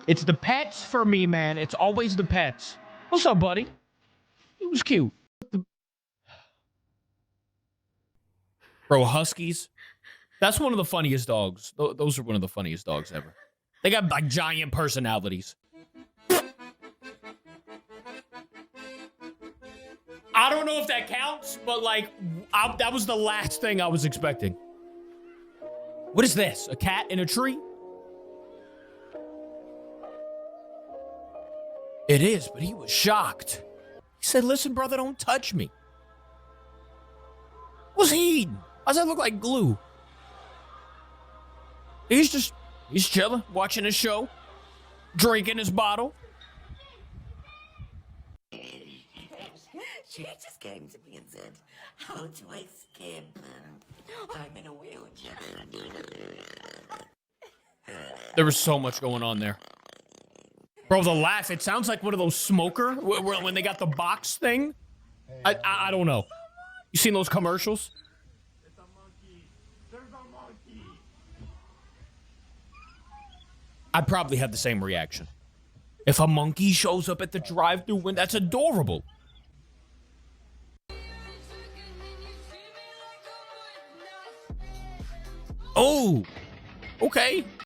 It's the pets for me, man. It's always the pets. What's up, buddy? It was cute. Bro, Huskies. That's one of the funniest dogs. Those are one of the funniest dogs ever. They got like giant personalities. I don't know if that counts, but like, that was the last thing I was expecting. What is this? A cat in a tree? It is, but he was shocked. He said, listen, brother, don't touch me. What's he eating? Why does that look like glue? He's chilling, watching his show, drinking his bottle. She just came to me and said, how do I skip? I'm in a wheelchair. There was so much going on there. Bro, the laugh, it sounds like one of those smoker, when they got the box thing. I don't know. You seen those commercials? It's a monkey. There's a monkey. I'd probably have the same reaction. If a monkey shows up at the drive-thru window, that's adorable. Oh, okay.